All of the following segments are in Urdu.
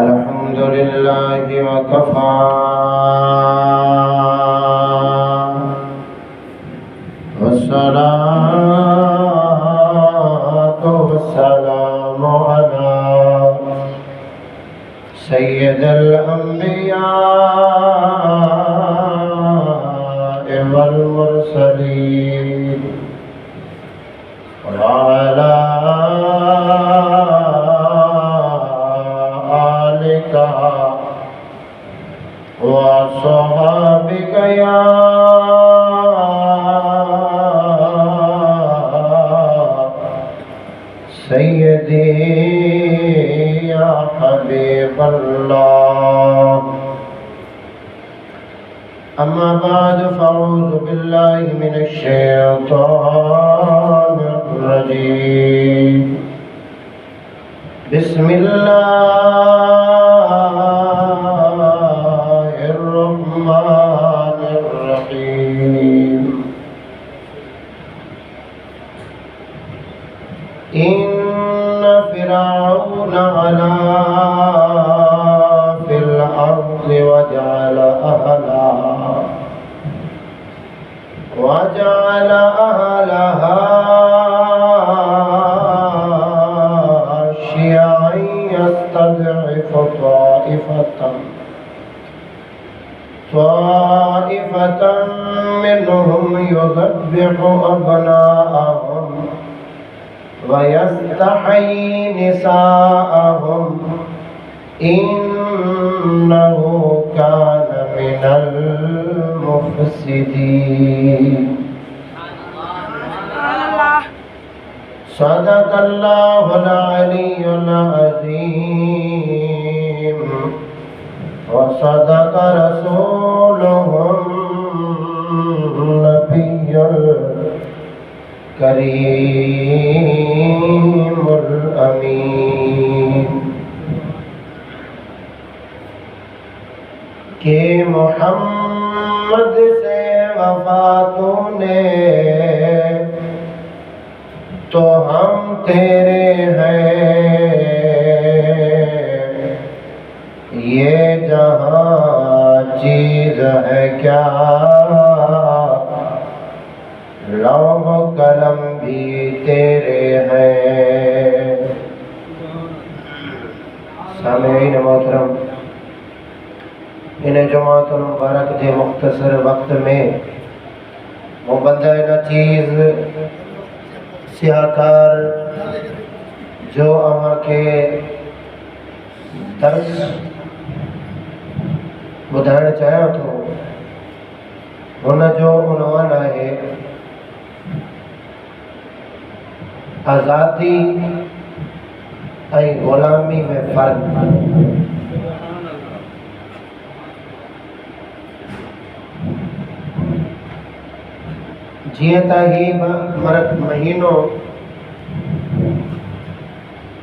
الحمد لله وكفى والصلاة والسلام على سيد الأنبياء والمرسلين وعلى آلك وصحابك يا سيدي يا حبيب الله. أما بعد فأعوذ بالله من الشيطان الرجيم. بسم الله الرحمن الرحيم. إن فرعون علا في الأرض وجعل أهلها شيعا يستضعف طائفة منهم يذبح أبناءهم ويستحيي نساءهم إنه كان من المفسدين. صدق الله العلي العظيم وصدق رسوله النبي الكريم الأمين. کہ محمد سے وفا تو نے تو ہم تیرے ہیں، یہ جہاں چیز ہے کیا لوح قلم بھی تیرے ہیں. سامعین محترم، انہیں جماعت المبارک دے مختصر وقت میں مبندہ نچیز سیاکار جو اہاں کے درس بدھائن چاہیے تو ان جو عنوان ہے آزادی اور غلامی میں فرق. جیئے تا ہی مہینوں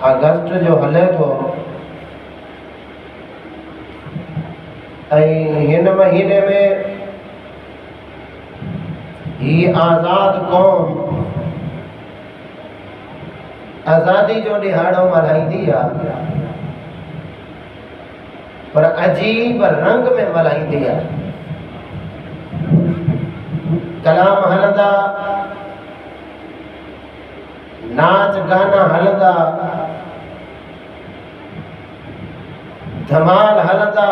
اگست جو ہلے تو ہن مہینے میں ہی آزاد قوم آزادی جو ڈیہاڑوں ملائیں دیا پر عجیب رنگ میں ملائیں دیا. کلام ہلدا، ناچ گانا ہلدا، دھمال ہلدا،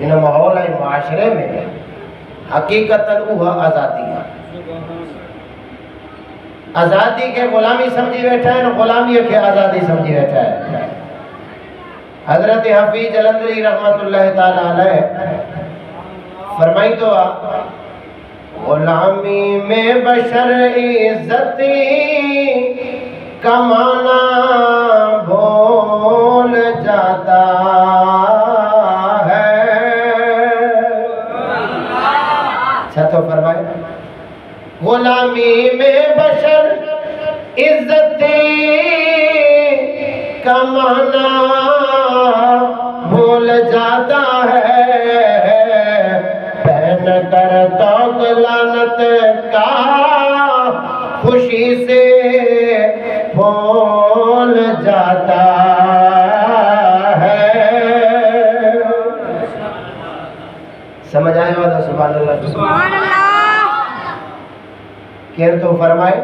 ان ماحول ہے معاشرے میں حقیقتاً وہ آزادی ہے. آزادی کے غلامی سمجھی بیٹھا ہے، غلامی کے آزادی سمجھی بیٹھا ہے. حضرت حفیظ جلندری رحمت اللہ تعالی علیہ فرمائی تو غلامی میں بشر عزتی کا معنی بھول جاتا ہے. اچھا تو فرمائے غلامی میں بشر عزتی کا معنی بھول جاتا ہے. پہن کر توق لعنت کا خوشی سے بھول جاتا ہے. سمجھ آئے بات؟ سبحان اللہ سبحان اللہ. کہہ تو فرمائے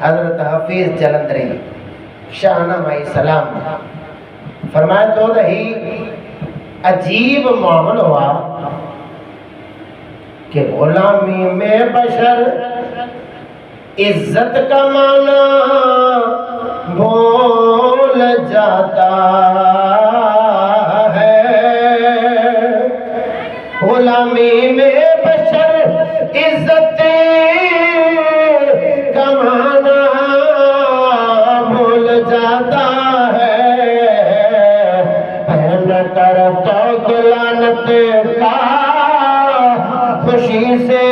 حضرت حفیظ جلندری شاہنامہ سلام فرمائے تو رہی عجیب معامل ہوا کہ غلامی میں بشر عزت کا معنی بھول جاتا ہے. غلامی میں بشر عزت کا معنی بھول جاتا ہے. پہن کر توق لعنت کا خوشی سے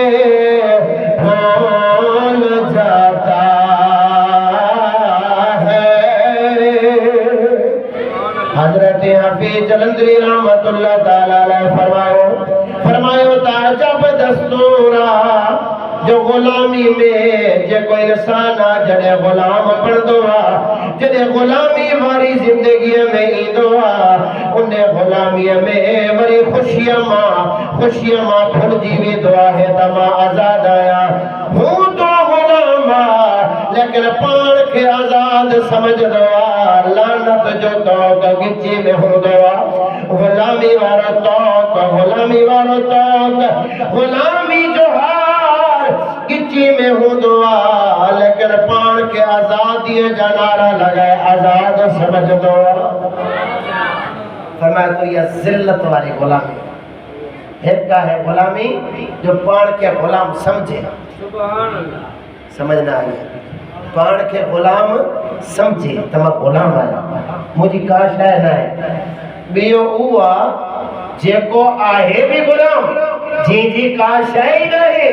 بھول جاتا ہے. حضرت حفیظ جلندری رحمت اللہ تعالی علیہ فرماؤ تعجب دستورا جو غلامی میں جے کوئی انسان جڑے غلام بندو جڑے غلامی ہماری زندگی میں ایندو انہیں غلامی میں بڑی خوشیاں ماں پھل جیوی دعا ہے تما آزاد آیا ہوں تو غلام لیکن پان کے آزاد سمجھ دعا لعنت جو توق گچی میں ہوں دعا غلامی وارا توق غلامی جو ہار گچی میں ہوں دعا لیکن پان کے آزادی جنارہ لگائے آزاد سمجھ دعا. فرمایا تو یہ ذلت والی غلامی ایک کا ہے غلامی جو پان کے غلام سمجھے. سمجھنا آئی ہے پان کے غلام سمجھے تمہ غلام آیا مجھے کاش ہے نہ ہے بیو ہوا جے کو آہے بھی غلام جی کاش ہے ہی نہیں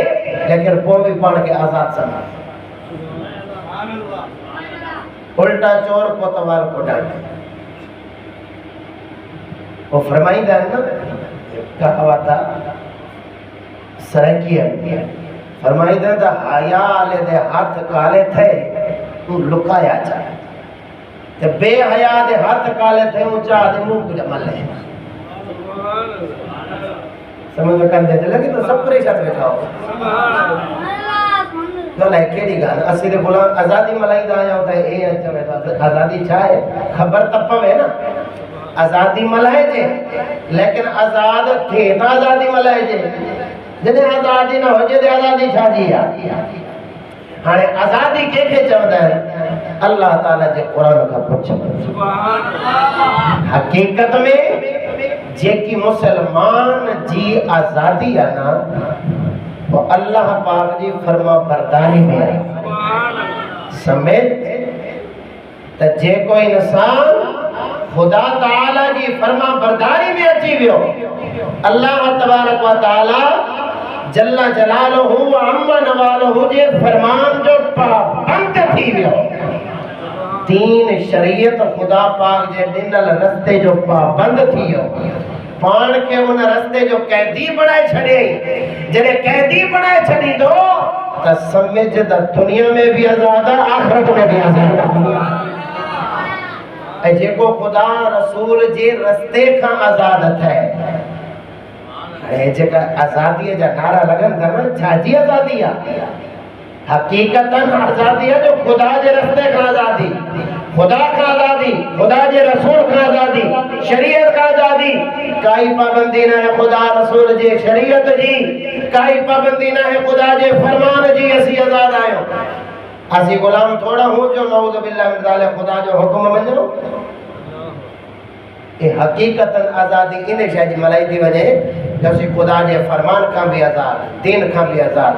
لیکن وہ بھی پان کے آزاد سمجھے. الٹا چور کوتوال کو ڈانٹے. وہ فرمائی دیں نا کہا تھا سرکی ہے فرمائی دیں دا حیا آلے دے ہاتھ کالے تھے تو لکایا چاہے تے بے حیا دے ہاتھ کالے تھے اونچا دے منہ کو جمال لے. سمجھ میں کہنے دے لگے تو سب پریشان بیٹھا ہو تو لائکے دی گانا اسی دے غلام آزادی ملائی دا آیا ہوتا ہے اے اچھا بیٹھا آزادی چاہے خبر تپا میں نا آزادی ملائے جے لیکن آزاد تھے تو آزادی ملائے جے جنہیں آزادی نہ ہو جے آزادی چھا جیا. ہاں آزادی کے چاہتا ہے اللہ تعالیٰ جے قرآن کا پوچھا حقیقت میں جے کی مسلمان جی آزادی آنا وہ اللہ پاک جی فرما برداری میں آئی سمیت جے کوئی انسان خدا تعالیٰ جی فرما برداری میں اچھی بھی ہو اللہ تبارک و تعالیٰ جلہ جلالہ و عمہ نوالہ جے فرمان جو پابند تھی بھی ہو تین شریعت خدا پاک جے دنل رستے جو پابند تھی ہو پان کے ان رستے جو قیدی بڑھائے چھڑے جنہیں قیدی بڑھائے چھڑی دو تا سمجھ دا دنیا میں بھی آزادہ آخرت میں بھی آزادہ اے جے کو خدا رسول جے رستے کا آزادت ہے اے جے کا آزادی ہے جا نعرہ لگن تھا نا چھاجی آزادی ہے حقیقتاً آزادی ہے جو خدا جے رستے کا آزادی خدا کا آزادی، خدا جے رسول کا آزادی، شریعت کا آزادی، کائی پابندی نہ ہے خدا رسول جے شریعت جی، کائی پابندی نہ ہے خدا جے فرمان جی، اسی آزاد آئے اسی غلام تھوڑا ہوں جو نعوذ باللہ من ذالک خدا جو حکم منجو. یہ حقیقتاً آزادی انہیں شاید ملائی دی وجہ جیسے خدا جے فرمان کا بھی آزاد، دین کا بھی آزاد،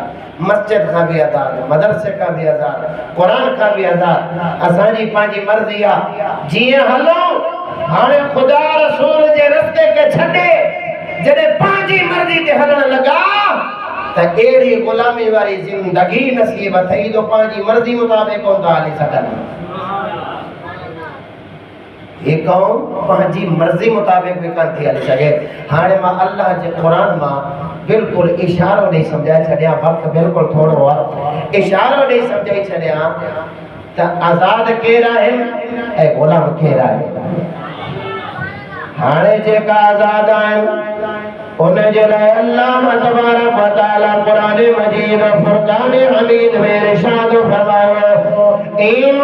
مسجد کا بھی آزاد، مدرسے کا بھی آزاد، قرآن کا بھی آزاد. اساں جی پانچی مرضی جی ہلو ہانے خدا رسول جے رستے کے چھڑے جنہیں پانچی مرضی تے ہلن لگا تا ایڑی غلامی والی زندگی نصیب تھئی تو پانچی مرضی مطابق ہوتا علی سکن. یہ قوم پانچی مرضی مطابق بھی کرتی علی سکے. ہانے ماں اللہ جے قرآن ماں بالکل اشاروں نہیں سمجھائی چھڑیا، وقت بالکل تھوڑا ہوا، اشاروں نہیں سمجھائی چھڑیا تا آزاد کیرا ہے اے غلام کیرا ہے. ہانے جے کا آزاد آئیں انہیں جلائے اللہ تبارک و تعالی قرآن مجید و فرقان حمید میں ارشاد فرمائے ان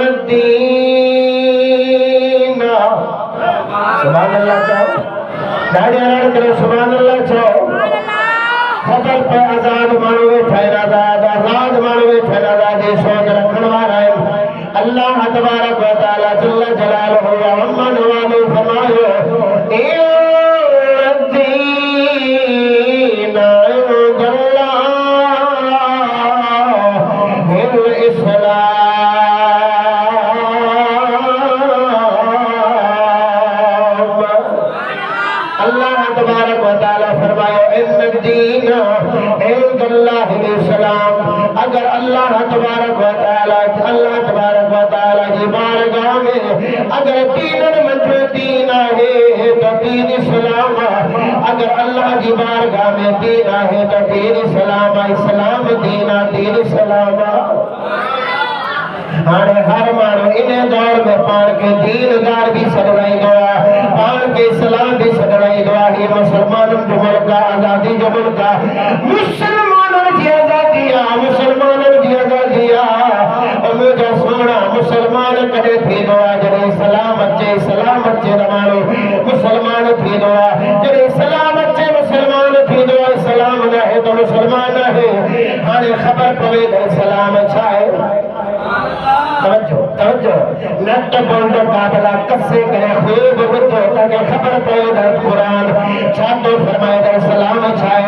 الدین. سبحان اللہ چاہو داڑی رڑ کرے سبحان اللہ چاہو. خبر پہ آزاد مانوے ٹھہر آزاد، آزاد مانوے ٹھہر آزاد، سوچ رکھن والا ہے اللہ تبارک و تعالی جل جلالہ و عما نوالو فرمائے ان الدین عند اللہ الاسلام. اللہ تبارک و تعالی فرمائے ان الدین عند اللہ الاسلام. اگر اللہ تبارک و تعالی کی بارگاہ میں اگر دین منجو دین ہے تو دین اسلام. اگر اللہ کی بارگاہ میں دین ہے تو دین اسلام. اسلام دین دین اسلام. ہانے ہر مانو انہیں دور میں پان کے دین دار بھی سڑائی گیا، پان کے اسلام بھی سڑائی گیا. یہ مسلمانوں جو ملکہ آزادی جو ملکہ مسلمانوں کی آزادیاں، مسلمانوں کی آزادیاں مجھے سونا مسلمان کڑے تھی دعا جنہیں اسلام اچھے رمانو مسلمان تھی دعا جنہیں اسلام اچھے مسلمان تھی دعا. اسلام نہ ہے تو مسلمان نہ ہے. ہانے خبر پوے دے اسلام اچھا ہے. توجہ نٹ بولڈو قابلہ کسے کرے خوب بچو تاکہ خبر پوے دے قرآن چھاتو فرمائے دے اسلام اچھا ہے.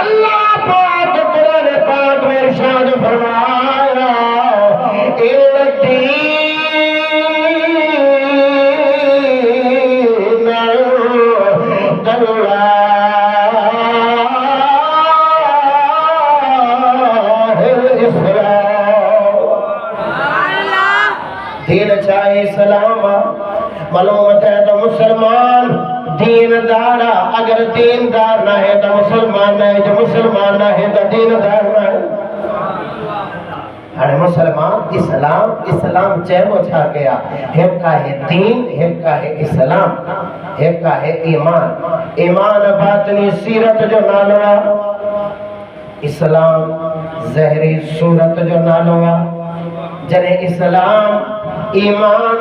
اللہ پاک قرآن پاک میں ارشاد فرمایا ان الدین عند اللہ الاسلام. دین چاہے اسلام معلومت ہے تو مسلمان دین دارا. اگر دین دار نہ ہے تو مسلمان نہ ہے، جو مسلمان نہ ہے تو دین دار نہ ہے. ہر مسلمان اسلام چیبو چھا گیا. ایک کا ہے دین، ایک کا ہے اسلام، ایک کا ہے ایمان. ایمان باطنی سیرت جو نالوا، اسلام ظاہری صورت جو نالوا. جنہیں اسلام ایمان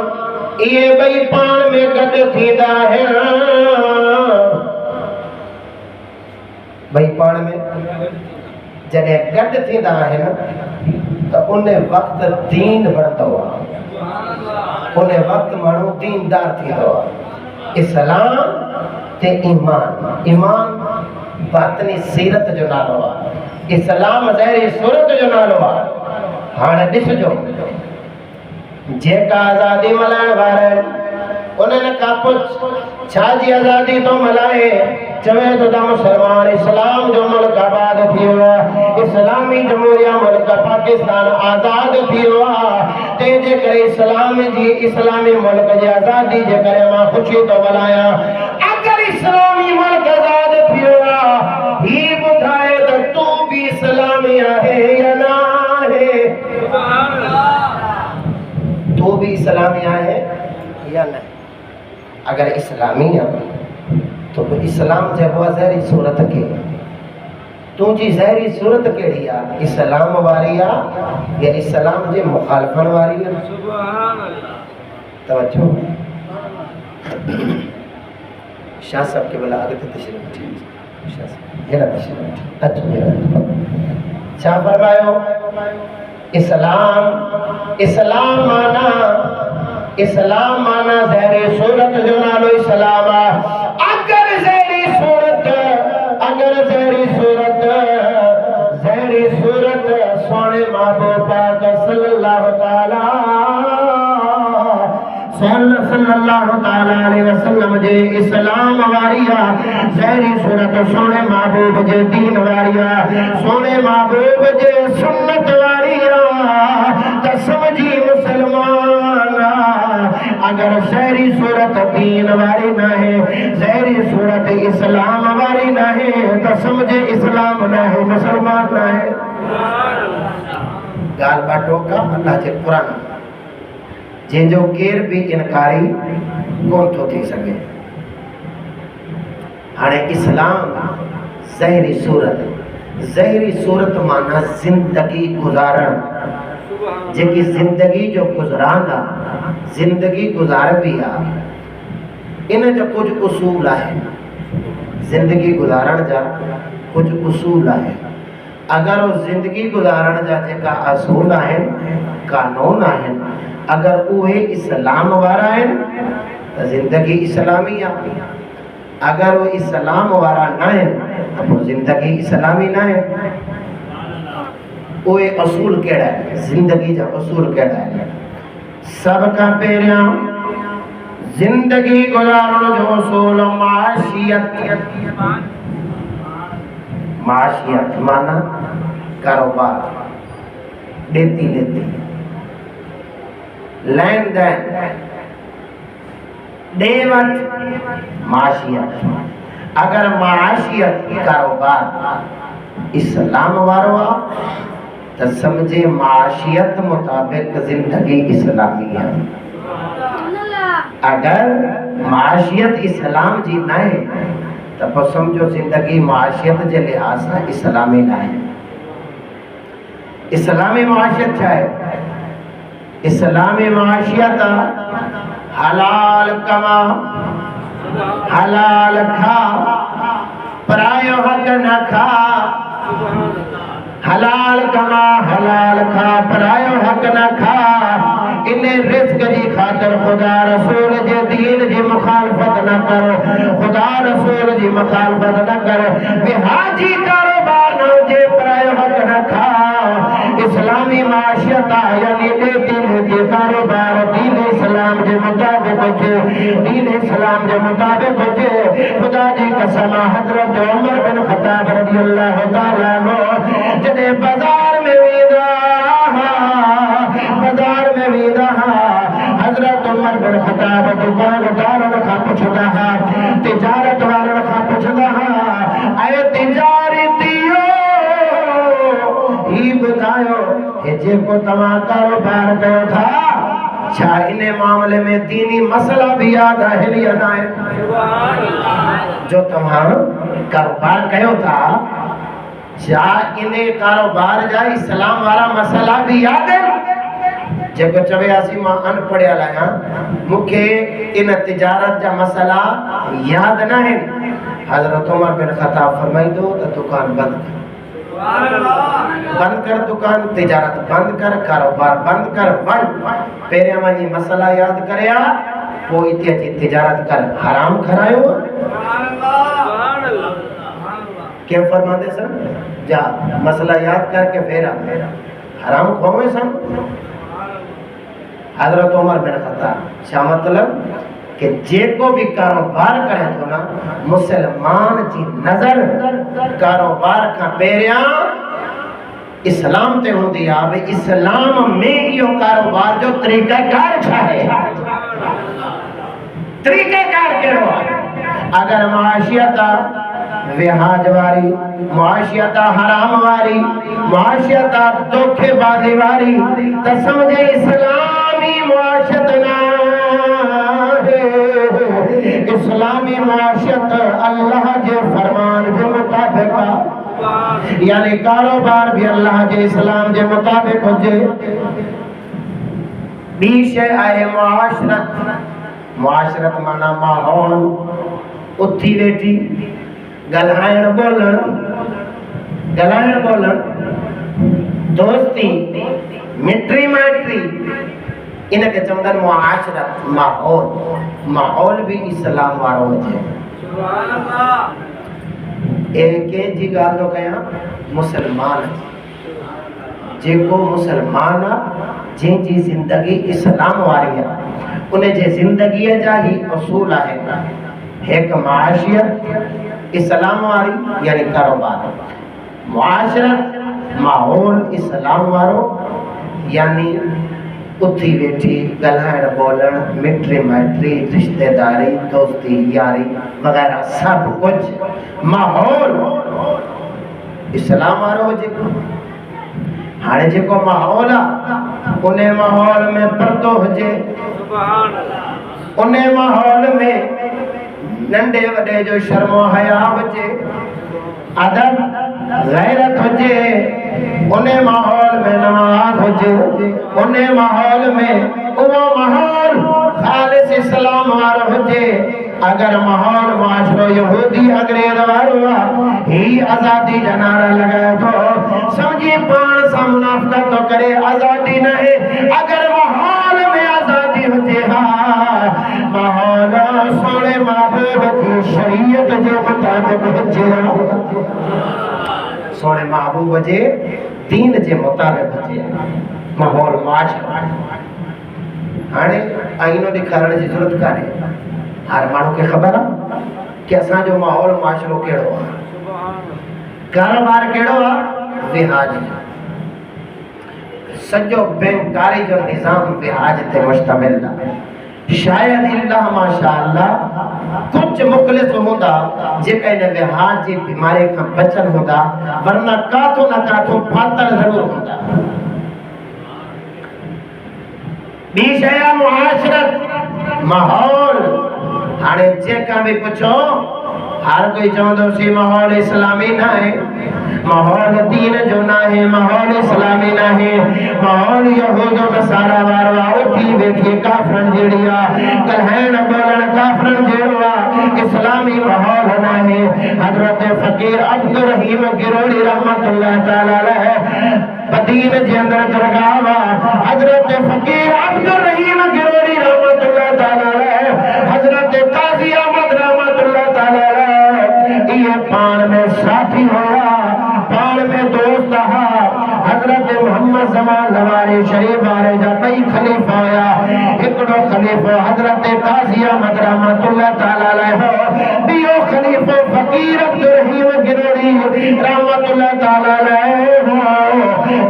یہ بھئی پان میں گد تھیدا ہے. بھئی پان میں جنہیں گد تھیدا ہے نا تو انہیں وقت دین بڑھتا ہوا، انہیں وقت مانو دیندار تھیدا ہوا. اسلام تے ایمان باطنی سیرت جو نالوا، اسلام ظاہری صورت جو نالوا. ہاں ڈس جو جے کا آزادی ملائن وارن انہیں نے کہا پچھ چھا جی آزادی تو ملائے چوے تو دا مسلمان اسلام جو ملک آباد تھی ہوا، اسلامی جمہوریہ ملک پاکستان آزاد تھی ہوا. تے جے کرے اسلام جی اسلامی ملک جی آزادی جے کرے ماں خوشی تو ملایا. اگر اسلامی ملک آزاد تھی ہوا ہی بتھائے تو بھی اسلامی ہے یا نہ ہے؟ تو بھی اسلامی ہے یا نہیں؟ اگر اسلامی ہے تو اسلام جب ظاہری صورت کے تو جی ظاہری صورت کیڑی آ اسلام واری آ یا اسلام جے مخالفن واری آ؟ سبحان اللہ توجہ شاہ صاحب کے بلا آگے تشریف اٹھی شاہ صاحب جڑا تشریف اچھا شاہ فرماؤ اسلام مانا ظاہری صورت جو نالو اسلام اگر ظاہری صورت سونے محبوب پاک صلی اللہ تعالی علیہ وسلم جے اسلام واریا ظاہری صورت سونے محبوب جے دین واریا سونے محبوب جے سنت واریا تا سمجھی مسلمان اگر ظاہری صورت دین واری نہ ہے ظاہری صورت اسلام واری نہ ہے تو سمجھے اسلام نہ ہے مسلمان نہ ہے گال باٹو کا اللہ جے قرآن جن جو کیر بھی انکاری کون تو تھی سکے ہانے اسلام ظاہری صورت مانا زندگی گزارن جے کی زندگی جو گزران دا زندگی گزار بھی آ انہیں جو کچھ اصول ہے زندگی گزارن جا کچھ اصول ہے اگر وہ زندگی گزارن جا جے کا اصول ہے قانون ہے اگر اوہ اسلام وارا ہے تو زندگی اسلامی آ اگر وہ اسلام وارا نہ ہے تو وہ زندگی اسلامی نہ ہے اوہ اصول کیڑا ہے زندگی جا اصول کیڑا ہے سب کا پیریاں زندگی گزارن جو اصول معاشیت مانا کاروبار دیتی لیتی لین دین دیوت معاشیت اگر معاشیت کاروبار اسلام واروا تو سمجھے معاشیت مطابق زندگی اسلامی ہے اگر معاشیت اسلام جی نہ ہے تو سمجھو زندگی معاشیت جے لحاظ اسلامی نہ ہے اسلامی معاشیت چاہے اسلامی معاشیت حلال کما حلال کھا پرایو حق نہ کھا حلال کما حلال کھا پرایو حق نہ کھا انہیں رزق جی خاطر خدا رسول جی دین جی مخالفت نہ کرو خدا رسول جی مخالفت نہ کرو بہاجی کاروبار نہ جے پرایو حق نہ کھا اسلامی معاشیت یعنی دیتی کاروبار دین اسلام جے مطابق ہوچے دین اسلام جے مطابق ہوچے خدا جی قسم حضرت عمر بن خطاب رضی اللہ تعالیٰ عنہ جنہیں بازار میں ویدہ حضرت عمر بن خطاب دکان دارن کا پچھدا تجارت والن کا پچھدا اے تجارتیو ہی بتایو جے کو تمہاں کاروبار کیوں تھا چھا انہیں معاملے میں دینی مسئلہ بھی یاد ہے یا نہ ہے جو تمہاں کاروبار کیوں تھا چھا انہیں کاروبار جا اسلام والا مسئلہ بھی یاد ہے جے کو چوے آسی ماں ان پڑھیا لائیں مکھے ان تجارت جا مسئلہ یاد نہ ہے حضرت عمر بن خطاب فرمائی دو تو دکان بند کر دکان تجارت بند کر کاروبار بند کر پیرے مانی مسئلہ یاد کریا وہ اتیا چی تجارت کر حرام کھرائیو کیا فرما دے سن جا مسئلہ یاد کر کے پھیرا حرام کھوئے سن حضرت عمر بن خطاب شاہ مطلب کہ جے کو بھی کاروبار کرے تو نا مسلمان جی نظر کاروبار کا پیریاں اسلام تے ہوں دیا بے اسلام میں یہ کاروبار جو طریقہ کار چھاہے طریقہ کار کے رہا اگر معاشیتا وحاج واری معاشیتا حرام واری معاشیتا دکھے بازی واری تو سمجھے اسلامی معاشیت نہ اسلامی معاشیت اللہ کے فرمان کے مطابق یعنی کاروبار بھی اللہ کے اسلام کے مطابق ہوجے بیش آئے معاشرت مانا ماحول اتھی بیٹھی گلائن بولن دوستی مٹری مائٹری انہیں چمدن معاشرت ماحول بھی اسلام وارو ہوجے ایک جی گال تو کہاں مسلمان جے کو مسلمان جن جی زندگی اسلام واری ہے انہیں جے زندگی جا ہی اصول ہے ایک معاشیت اسلام واری یعنی کاروبار معاشرت ماحول اسلام وارو یعنی اتھی بیٹھی گلائن بولن مٹری مائٹری رشتہ داری دوستی یاری وغیرہ سب کچھ ماحول اسلام وارو جے کو ہانے جے کو ماحول انہیں ماحول میں پردو ہوجے انہیں ماحول میں ننڈے وڈے جو شرم و حیا ہوجے ادب غیرت ہوجے انہیں ماحول میں نماز ہوجے انہیں ماحول میں وہ ماحول خالص اسلام وار ہوجے اگر ماحول معاشرہ یہودی انگریز واروا ہی آزادی جنارہ لگائے تو سمجھی پان سا منافقت تو کرے آزادی نہیں اگر ماحول میں آزادی ہوجے ماحول سونے محبوب کی شریعت جو مطابق ہوجے سونے محبوب جے دین جے مطابق ہوجے ماحول معاشرہ ہانے آئینوں دکھارنے کی ضرورت کانے ہر مانو کے خبر ہے کہ اساں جو ماحول معاشروں کیڑو کاروبار کیڑو وحاج سجو بینکاری جو نظام وحاج تے مشتمل ہے شاید اللہ ماشاءاللہ کچھ مخلص ہوندہ جے کہنے وحاج جی بیماری کا بچن ہوندہ ورنہ کاتوں نہ کاتوں پھاتل ضرور ہوندہ بیش ہے معاشرت ماحول ہانے جے کا بھی پچھو ہر کوئی چاہتا سی ماحول اسلامی نہ ہے ماحول دین جو نہ ہے ماحول اسلامی نہ ہے ماحول یہود و نصارہ واروا اٹھی بیٹھی کافرن جیڑیا کلہین بولن کافرن جیڑوا اسلامی ماحول نہ ہے حضرت فقیر عبدالرحیم گروڑی رحمت اللہ تعالیٰ علیہ بدین جے اندر درگاہوا حضرت فقیر عبدالرحیم گروڑی رحمت اللہ تعالیٰ علیہ حضرت قاضی احمد رحمت اللہ تعالیٰ علیہ یہ پان میں ساتھی ہوا پان میں دوست رہا حضرت محمد زمان لواری شریف آرے جا کئی خلیفہ آیا اکڑو خلیفہ حضرت قاضی احمد رحمت اللہ تعالیٰ علیہ بیو خلیفہ فقیر عبدالرحیم گروڑی رحمت اللہ تعالیٰ علیہ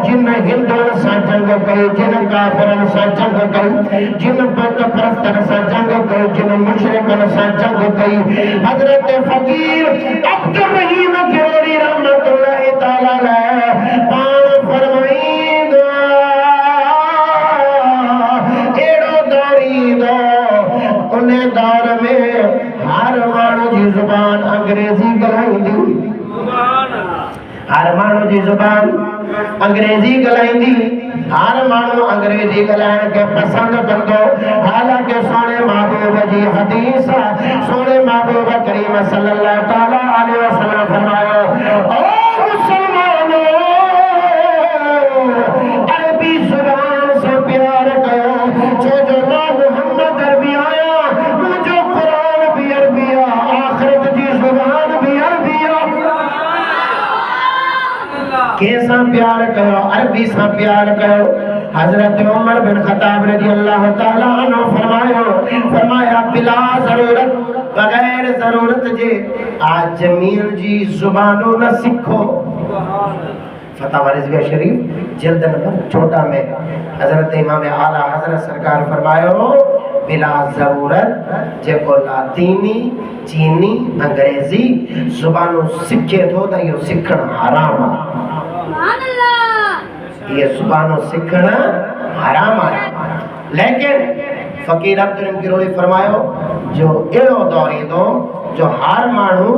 جن ہندون سا جنگ کئی جن کافرن سا جنگ کئی جن بت پرستن سا جنگ کئی جن مشرکن سا جنگ کئی حضرت فقیر عبدالرحیم گروڑی رحمت اللہ تعالیٰ علیہ پان فرمائی دو ایڑو داری دو انہیں دور میں ہر مانو جی زبان انگریزی گلائی دی ہر مانو جی زبان انگریزی گلائی دی ہر مانو انگریزی گلائن کے پسند کردو حالانکہ سونے محبوب جی حدیث سونے محبوب کریم صلی اللہ تعالیٰ علیہ وسلم فرمایا او مسلمانوں عربی زبان سے پیار کرو جو نام محمد عربی آیا جو قرآن بھی عربی آخرت جی زبان بھی عربی کیسا پیار کرو عربی سا پیار کرو حضرت عمر بن خطاب رضی اللہ تعالیٰ عنہ فرمایا بلا ضرورت بغیر ضرورت جے آج جمیل جی زبانوں نہ سکھو فتح رضویہ شریف جلد نمبر 14 میں حضرت امام اعلیٰ حضرت سرکار فرمایا بلا ضرورت جے کو لاطینی چینی انگریزی زبانوں سکھے تو دا یہ سکھن حرام یہ زبانوں سکھنا حرام ہے لیکن فقیر عبدالرحیم گروڑی فرمایا جو ایڑو دوری دو جو ہر مانو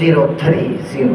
030।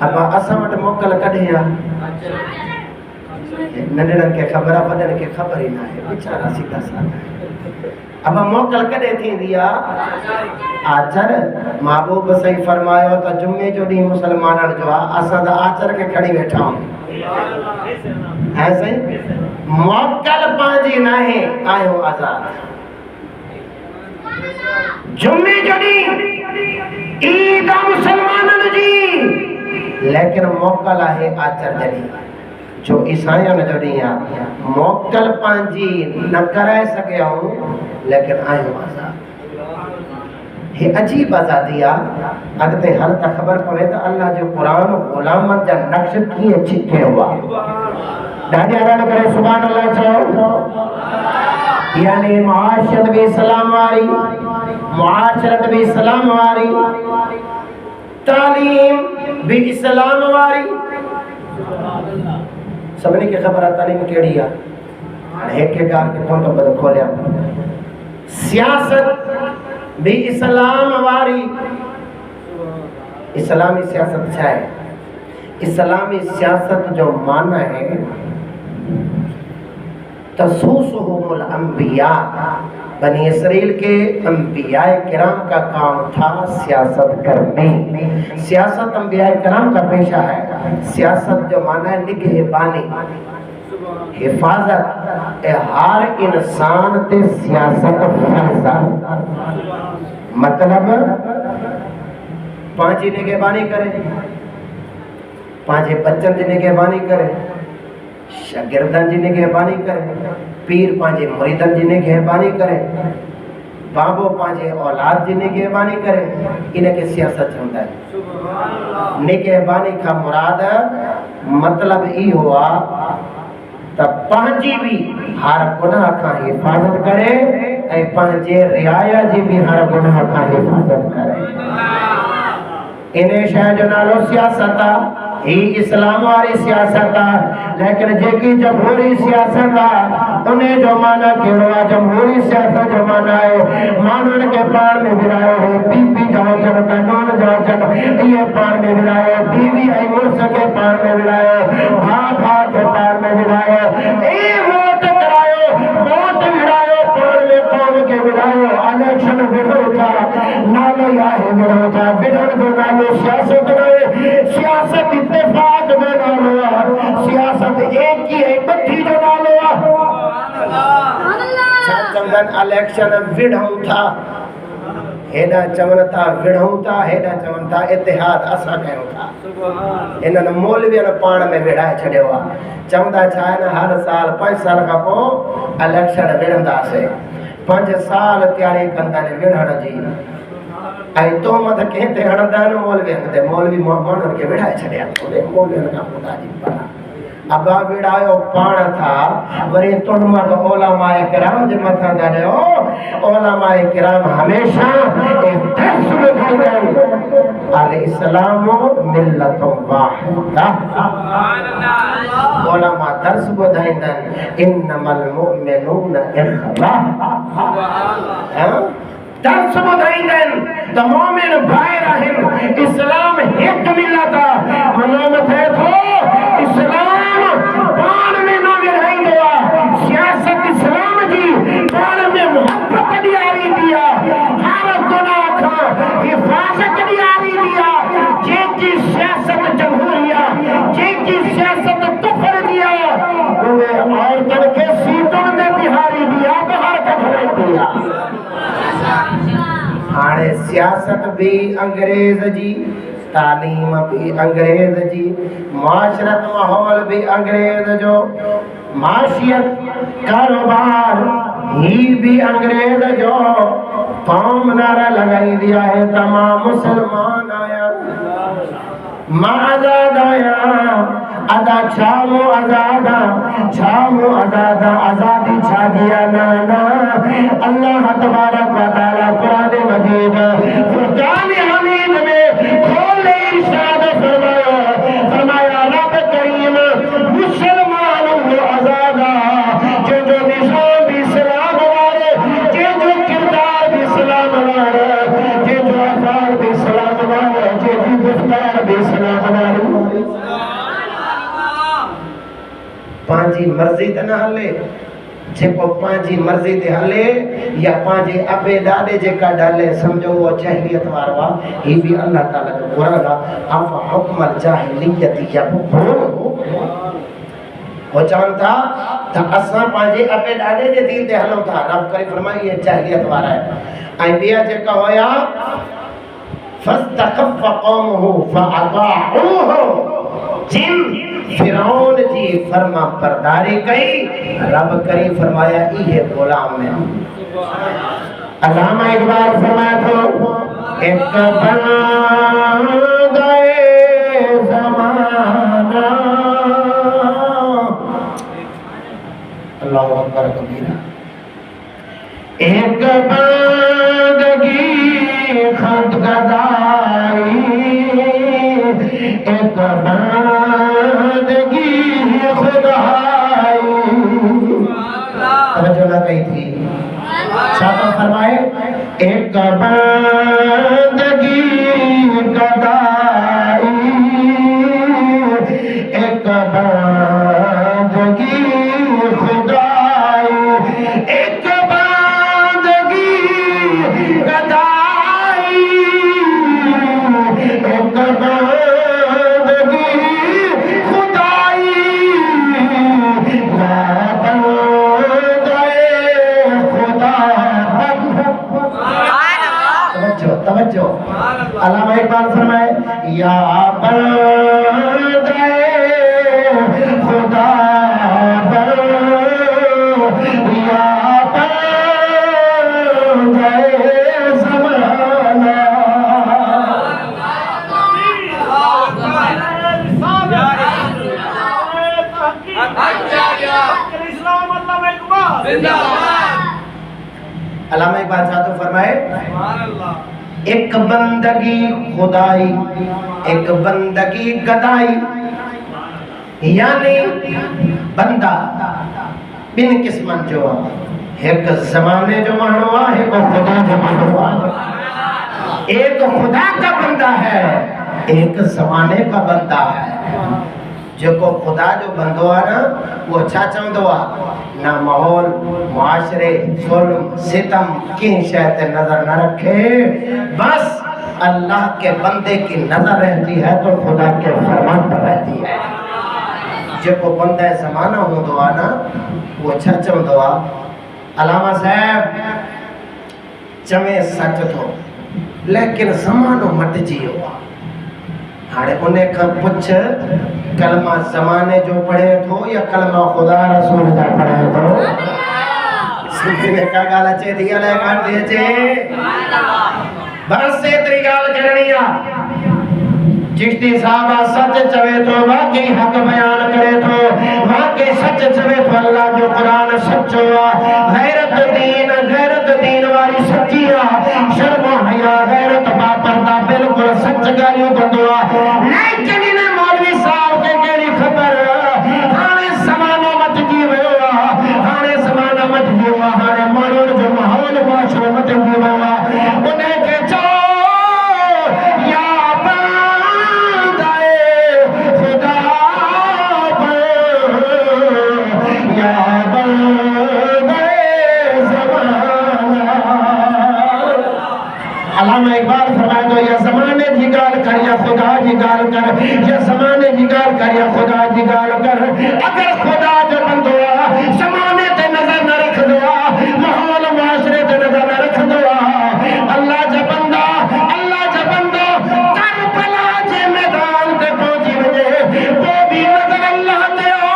ابا اساں وٹ موکل کڈھیا ننڈڑن کے خبر وڈن کے خبر ہی نہ ہے بیچارا سیدھا سادہ ابا موکل کڈے تھی دیا آچر محبوب صحیح فرمایا تو جمعے جو ڈی مسلمانن جو اساں دا آچر کے کھڑی بیٹھا ہوں ہے صحیح موکل پانجی نہ ہے آئے ہو آزاد جمعے جو ڈی عید مسلمانن جی لیکن موکل ہے آچر جڑی جو عیسائیان جڑیاں موکل پانجی نہ کرائے سکے ہوں لیکن آئے ہوں آزاد یہ عجیب آزادیا اگتے ہر تا خبر پوے تو اللہ جو قرآن غلامت جا نقش کیے چھکے ہوا ڈاڈی آران کرے سبحان اللہ چاہو یعنی معاشرت بھی اسلام واری معاشرت بھی اسلام واری تعلیم بھی اسلام واری سبنی کی خبر تعلیم کیڑی ہے ایک کے گار کے پھنٹوں پر کھولیا سیاست بھی اسلام واری اسلامی سیاست ہے اسلامی سیاست جو معنی ہے تسوسہم الانبیاء بنی اسرائیل کے انبیاء کرام کا کام تھا سیاست کرنے سیاست انبیاء کرام کا پیشہ ہے سیاست جو معنی ہے نگہبانی حفاظت ہر انسان تے سیاست فرض مطلب پانچی نگہبانی کرے پانچے بچن جی نگہبانی کرے شاگردن جی نگہبانی کرے پیر پانچے مریدن جی نگہبانی کرے بابو پانچے اولاد جی نگہبانی کرے انہیں کے سیاست ہوتا ہے نگہبانی کا مراد مطلب ای ہوا تب پانچی بھی ہر گناہ کا حفاظت کرے اے پانچے رعایا جی بھی ہر گناہ کا حفاظت کرے انہیں شاہ جنالو سیاستہ ہی اسلام والی سیاست لیکن جیکی جمہوری سیاست انہیں جو مانا کیڑوا جمہوری سیاست جو مانا ہے مانن کے پار میں برائے ہو پی پی جاؤ جن قانون جاؤ جن یہ پار میں برائے بیوی ای مرس کے پار میں برائے بھاں بھاں کے پار میں برائے اے ووٹ کرائے ووٹ برائے پار میں قوم کے برائے الیکشن بڑھو تھا نالو یا ہے بڑھو تھا بڑھو دو نالو سیاست رہے سیاست اتفاق میں نالو سیاست ایک کی ہے بٹھی جو نالو چمدن الیکشن وڑھوں تھا ہیڈا چمن تھا وڑھوں تھا ہیڈا چمن تھا اتحاد اسا کہوں تھا انہاں مولویاں پان میں وڑھائے چھڑے ہوا چمدا چھائے نا ہر سال 5 سال کا پو الیکشن وڑھندا سے 5 سال تیاری کندا نے وڑھن جی اے تو مت کہتے ہڑدا نو مولوی مانن کے وڑھائے چھڑیا مولویاں کا خدا جی پڑا ابا وڑایو پان تھا وری تنمت علماء کرام جے متھا دے علماء کرام ہمیشہ ایک درس بتائیں الاسلام ملت واحدہ علماء درس بتائیں انما المؤمنون اخوہ درس بدائیں تو مومن بھائی رحم اسلام ایک ملتا منامت ہے تو اسلام پان میں نہ رہی دیا سیاست اسلام جی پان میں محبت دیاری دیا ہر گناہ کا حفاظت دیاری دیا جے کی سیاست جمہوریہ جے کی سیاست کفر دیا وہ عورتن کے سیٹوں میں بہاری دیا بہار کا بھرائی دیا آنے سیاست بھی انگریز جی تعلیم بھی انگریز جی معاشرت ماحول بھی انگریز جو معاشیت کاروبار ہی بھی انگریز جو قوم نعرہ لگائی دیا ہے تمام مسلمان آیا ماں آزاد آیا ادا چھامو آزادا چھامو آزادا آزادی چھا دیا نانا اللہ تبارک و تعالیٰ قرآن مجید فرقان حمید میں کھولے ارشاد فرمایا رب کریم مسلمان ہو آزادا جو نظام بھی اسلام والے جو کردار بھی اسلام والے جو افعال بھی اسلام والے جو گفتار بھی اسلام والے پانچی مرضی تے نہ ہلے جیکو پانچی مرضی تے ہلے یا پانچے ابے ڈالے جیکا ڈالے سمجھو وہ جاہلیت واروا ہی بھی اللہ تعالیٰ جو قرآن کا افا حکم الجاہلیت یبغون وہ چاہتا تھا اساں پانچے ابے ڈالے جے دین تے ہلوں تھا رب کریم فرمائی یہ جاہلیت وارا ہے آئی بیا جیکا ہویا فَاسْتَخَفَّ قَوْمُهُ فَأَطَاعُوهُ جن فرعون جی فرما برداری کئی رب کریم فرمایا یہ غلام میں علامہ اقبال فرمایا تو ایک بندے زمانہ اللہ اکبر کبیرہ ایک بندگی خط گدائی ایک بندگی خدائی توجہ نہ کہی تھی شاہ فرمائے ایک بندگی گدائی ایک بندگی خدائی ایک بندگی گدائی ایک بندگی خدائی توجہ علامہ اقبال فرمائے یا بندے خدا یا بندے زمانہ علامہ اقبال صاحب فرمائے ایک بندگی خدائی ایک بندگی گدائی یعنی بندہ بن قسمن جو ایک زمانے جو مانوا ایک خدا جو مانوا ایک خدا کا بندہ ہے ایک زمانے کا بندہ ہے جو کو خدا جو بندو نا وہ اچھا چاہندو نہ ماحول معاشرے ظلم ستم کہیں شاید نظر نہ رکھے بس اللہ کے بندے کی نظر رہتی ہے تو خدا کے فرمان پر رہتی ہے جو کو بندہ زمانہ ہوندو نا وہ اچھا چاہندو علامہ صاحب چمیں سچ تو لیکن زمانہ مٹ جیو ہاڑے انہیں کا پچھ کلمہ زمانے جو پڑھے تو یا کلمہ خدا رسول جا پڑھے تو سنکنے کا گالا چے دیا لے کر دے چے بس سے تری گال کرنیا چشتی صحابہ سچ چوے تو واقعی حق بیان کرے تو واقعی سچ چوے تو اللہ جو قرآن سچ ہوا غیرت دین والی سچیا شرم و حیا غیرت با پردہ بالکل سچ گالیوں کو دعا لیکن انہیں مولوی صاحب کے گیری خبر ہانے زمانہ مت جیوے ہوا ہانے زمانہ مت جیوے ہانے مولوی جو ماحول معاشرہ مت جیوے ہوا انہیں کہ چاہو علامہ اقبال فرمائے تو یا زمانے جی گال کر یا خدا جی گال کر یا زمانے جی گال کر یا خدا جی گال کر اگر خدا جو بندوا زمانے تے نظر نہ رکھ دوا ماحول معاشرے تے نظر نہ رکھ دوا اللہ جا بندہ کربلا جے میدان تے پہنچی وجے وہ بھی نظر اللہ تے ہو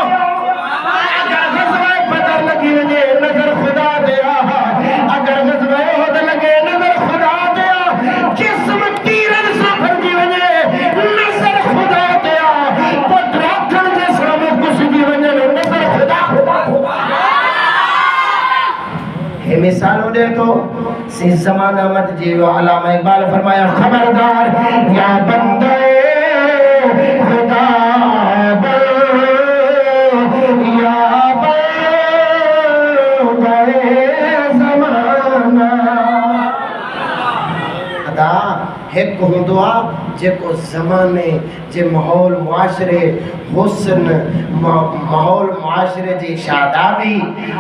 اگر غزوہ بدر لگی وجے نظر خدا تے اگر غزوہ احد لگے نظر خدا تے جسم تیرن سا بھرگی وجے نظر خدا دیا پتراکھن جیسا میں کچھ دی وجے نظر خدا ہے مثالوں دے تو سی زمانہ مت جیو علامہ اقبال فرمایا خبردار یا بندے خدا یا بندے زمانہ ایک ایک ہندوا جے کو زمانے جے ماحول معاشرے حسن ماحول معاشرے جی شادابی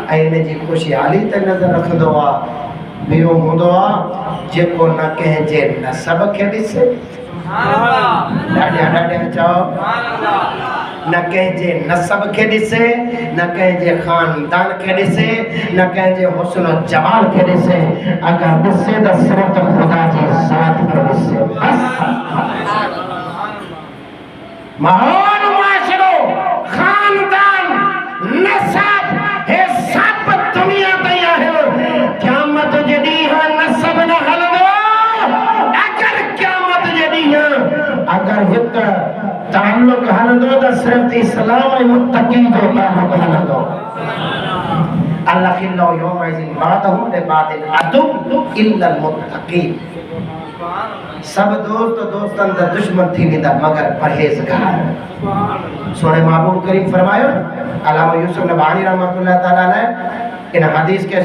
اینے جی خوشحالی تے نظر رکھندو آ بیو ہندوا جے کو نہ کہیں جے نسب کے ڈسے ڈاڈیا چاہو نہ کہیں جے نسب کے ڈسے نہ کہیں جے خاندان کے ڈسے نہ کہیں جے حسن و جمال کے ڈسے اگر ڈسے دا صرف خدا جی ذات کے ڈسے ماحول معاشرو خاندان نسب ہے سب دنیا دیا ہے قیامت جدی ہے نسب نہ حل دو اگر قیامت جدی ہے اگر ہت تعلق حل دو دا صرف اسلام متقی جو تعلق حل دو اللہ خلو یوم عزین بعدہم لے بعد العدو الا المتقی سب دوست و دوستان دا دشمن تھی ویدہ مگر پرہیزگار سونے محبوب کریم فرمائیو علامہ یوسف نبہانی رحمت اللہ تعالیٰ نے ان حدیث کے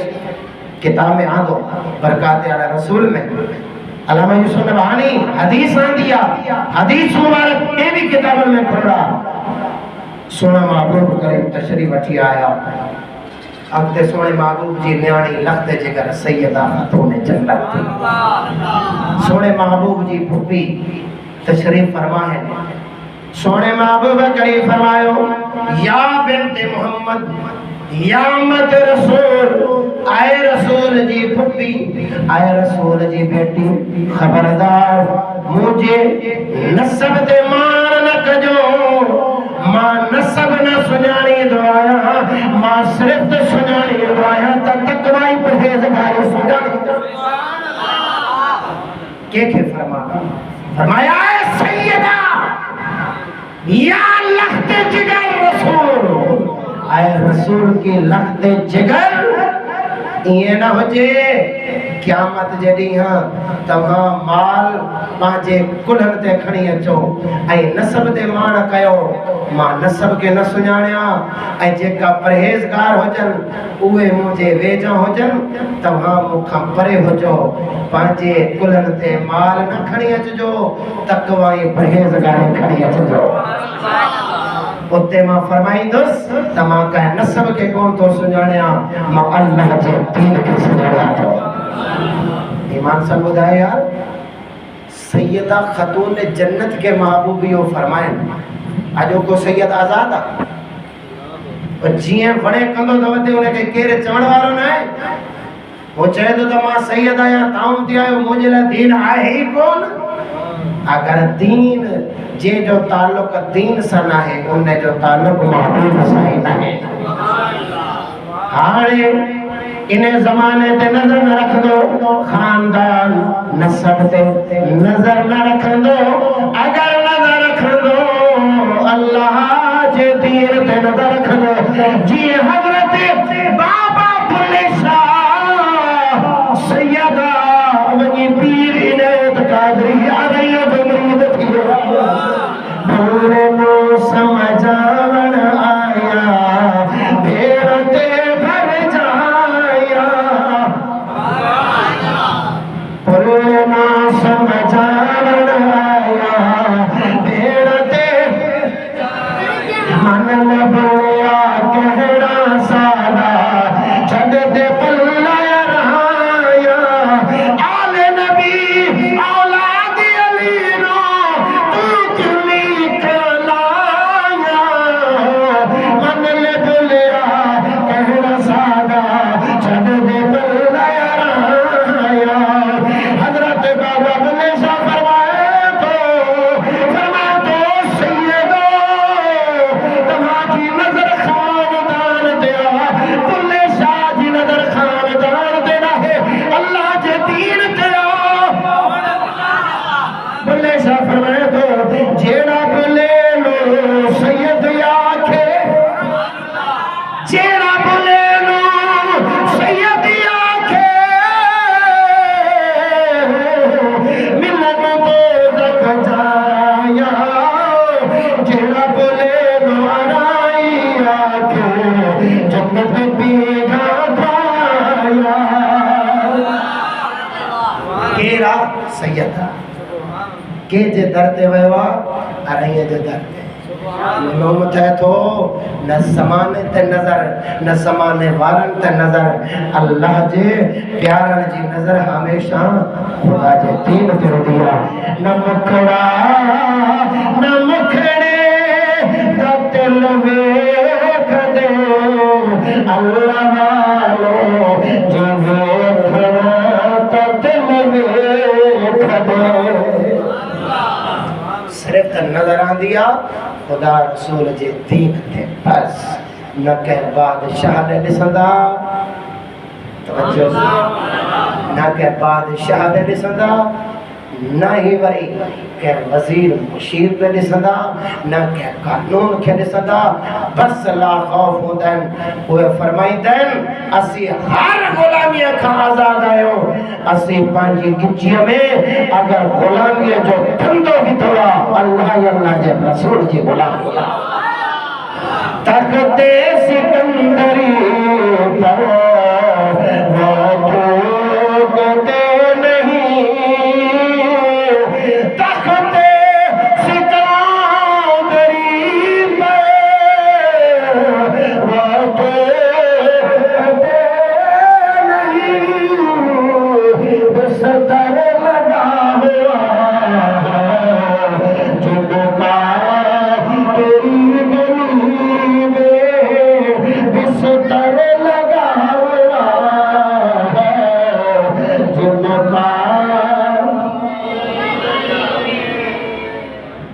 کتاب میں آدھو برکات علی رسول میں علامہ یوسف نبہانی حدیث آن دیا حدیث مبارک یہ بھی کتاب میں پڑھ رہا سونا محبوب کریم تشریف اٹھی آیا اگتے سونے محبوب جی نیانی لخت جگر سیدہ خاتون جنت تھی سونے محبوب جی پھپی تشریف فرما ہے سونے محبوب کریم فرمائیو یا بنت محمد یا امت رسول آئے رسول جی پھپی آئے رسول جی بیٹی خبردار مجھے نسب تے مان نہ کجو ماں نسب نہ سنانی دعایا ماں صرف سنانی دعایا تا تقوائی پرہیزگاری سنانی کہ فرمایا اے سیدہ یا لخت جگر رسول اے رسول کی لخت جگر یہ نہ ہو جے قیامت جڑی ہاں تمام مال پانچے کلھن تے کھڑی اچو اے نسب تے مان کیو ماں نسب کے نہ سنجانیا اے جے کا پرہیزگار ہو جن اوے مجھے ویجا ہو جن تمام مکھم پرے ہو جو پانچے کلھن تے مال نہ کھڑی اچ جو تقوی پرہیزگار کھڑی اچ جو اتے ماں فرمائی دوس تمہاں کا نسب کے کون تو سنجانیا ماں اللہ جے دین کے سنجانیا جو ایمان سن بدائے یار سیدہ خاتون جنت کے محبوبیوں فرمائیں آجو کو سید آزادا اور جیئیں بڑے کندو دوتے انہیں کہ کیرے چمڑ والوں نہ ہے وہ چاہے تو ماں سید آیا تاؤں دیا ہے مجھے لئے دین آئے ہی کون اگر دین جے جو تعلق دین سے نہ ہے انہیں جو تعلق محبوب سے نہ ہے ہاڑے انہیں زمانے تے نظر نہ رکھ دو خاندان نسب تے نظر نہ رکھ دو اگر نظر رکھ دو اللہ جے دین تے نظر رکھ دو جی حضرت بابا بھلے شاہ سیدہ ونی پیر انیت قادری آدھائی مرید تھی بھولے نو سمجھاون آیا بھیرتے بھر جایا بھولے نو سمجھاون آیا بھیرتے من لبیا کہڑا سالا چھڑ دے پلہ رہایا آل نبی اولاد علی نو تو کلی کلایا من لبیا کہڑا سالا چھڑ دے پلہ رہایا حضرت بابا بلے شاہ فرمائے تو سیدو تمہاری نظر خاندان دیا بلے شاہ جی نظر خاندان دینا ہے اللہ جے دین دیا بلے شاہ فرمائے تو جیڑا بلے لو سید آکھے جیڑا بلے لو سید آکھے ملن تو رکھ جایا جیڑا بلے لو آرائی آکھے جنت بیگا پایا کیرا سیدہ کے جے درتے ویوا ارائیں جے درتے نعمت ہے تو نہ زمانے تے نظر نہ زمانے وارن تے نظر اللہ جے پیارن جی نظر ہمیشہ خدا جے دین تے دیا نہ مکھڑا نہ مکھڑے دا دل ویکھ دے اللہ والو جو ویکھنا تا دل ویکھ دے صرف تے نظر آن دیا خدا رسول جے دین تے بس نہ کہ بادشاہ دے ڈسندا توجہ نہ کہ بادشاہ دے ڈسندا نہ ہی وری کہ وزیر مشیر دے ڈسندا نہ کہ قانون کے ڈسندا بس لا خوف ہوندن وہ فرمائیندن اسی ہر غلامیہ کا آزاد آئے ہو اسی پانچی گچی میں اگر غلامیہ جو بندو بھی تھوڑا اللہ یا اللہ جے رسول جی غلام ہویا تخت سکندری پر وہ ٹوکتے نہیں تخت سکندری پر وہ ٹوکتے نہیں بستر لگا ہوا جھکا تیری گلی میں بستر لگا ہوا جھکا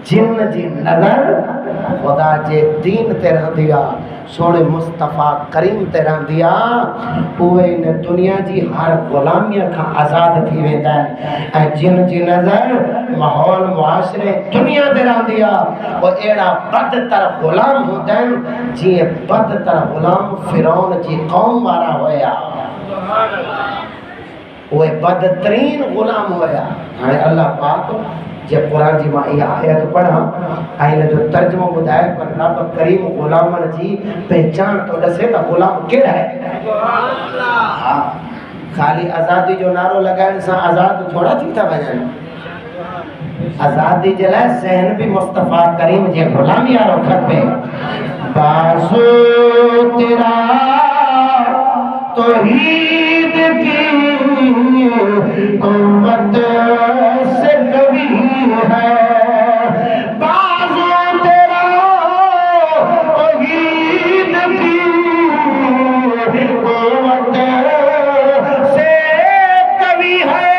جن جی نظر خدا جے دین تے رہ دیا سوڑے مصطفیٰ کریم تے رہ دیا ہوئے ان دنیا جی ہر غلامیہ کا آزاد تھی ویتا ہے جن جی نظر ماحول معاشرے دنیا تے رہ دیا اور ایڑا بد تر غلام ہوتا ہے جی بد تر غلام فرعون جی قوم مارا ہویا وہ بدترین غلام ہویا اللہ پاک جب قرآن جی ماں یہ آیت پڑھا آئینے جو ترجمہ بدائے پر رب کریم غلامن جی پہچان تو دسے تا غلام کیڑا ہے خالی آزادی جو نارو لگا انسان آزاد تھوڑا تھی تھا بجن آزادی جلائے ذہن بھی مصطفیٰ کریم جے غلامی آرو کھر پہ بازو تیرا توحید کی قوت سے کبھی ہے بازو تیرا توحید کی قوت سے کبھی ہے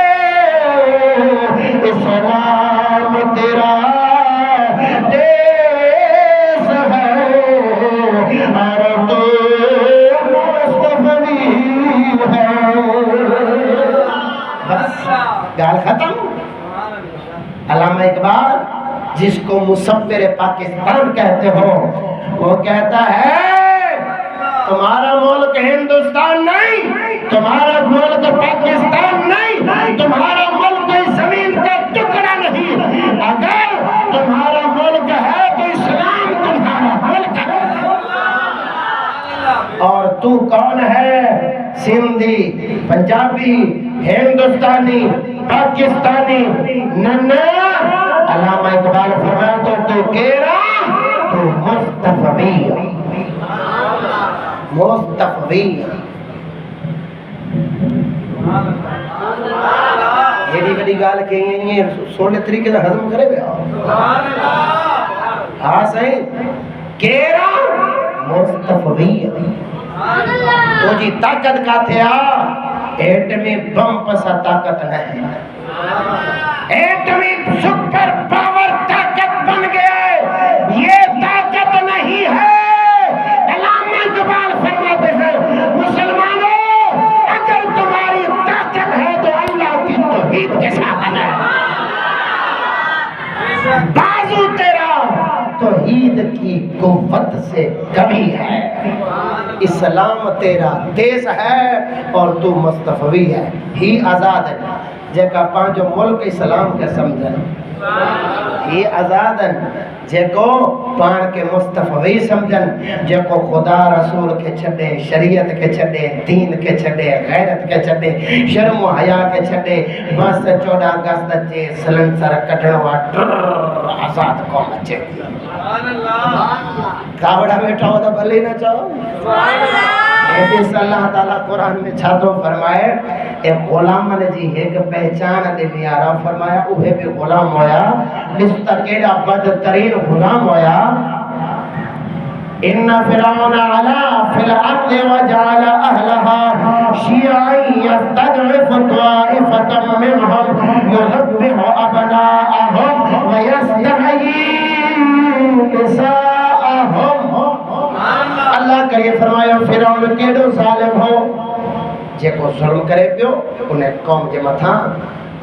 اسلام تیرا دیس ہے اور تو گال ختم علامہ اقبال جس کو مصور پاکستان کہتے ہو وہ کہتا ہے تمہارا ملک ہندوستان نہیں تمہارا ملک پاکستان نہیں تمہارا ملک زمین کا ٹکڑا نہیں اگر تمہارا ملک ہے تو اسلام تمہارا ملک ہے اور تو کون ہے سندھی پنجابی ہندوستانی پاکستانی ننا علامہ اقبال فرماتا تو کیرا تو مصطفی یہ بڑی گال کہیں یہ سونے طریقے سے ہضم کرے گا ہاں صحیح کیرا مصطفی تو جی طاقت کا تھیا ایٹمی بم پسا طاقت نہیں ایٹمی سپر پاور طاقت بن گئے یہ طاقت نہیں ہے علامہ اقبال فرماتے ہیں مسلمانوں اگر تمہاری طاقت ہے تو اللہ کی توحید کے ساتھ ہے بازو تیرا توحید کی قوت سے کمی ہے اسلام تیرا دیس ہے اور تو مصطفی ہے ہی آزاد ہے جے کا پانچو ملک اسلام کے سمجھن یہ آزادن جیکو پان کے مصطفی سمجھن جیکو خدا رسول کے چھڑے شریعت کے چھڑے دین کے چھڑے غیرت کے چھڑے شرم و حیا کے چھڑے بس 14 اگست جے سلنسر کٹڑو آزاد قوم اچھے کاوڑا بیٹھا ہو تو بھلی نہ چاہو حدیث اللہ تعالیٰ قرآن میں چھاتو فرمائے اے غلام نے جی ایک پہچان دے میارا فرمایا اوہے بھی غلام ہویا لستا کیڑا بدترین غلام ہویا ان فرعون علا فی الارض وجعل اہلها شیعی یستضعف طائفة منهم یذبح ابناءهم ویستحیی نساءهم اللہ کرے فرمایا فرعون کیڑو ظالم ہو جے کو ظلم کرے پیو انہیں قوم جے متھاں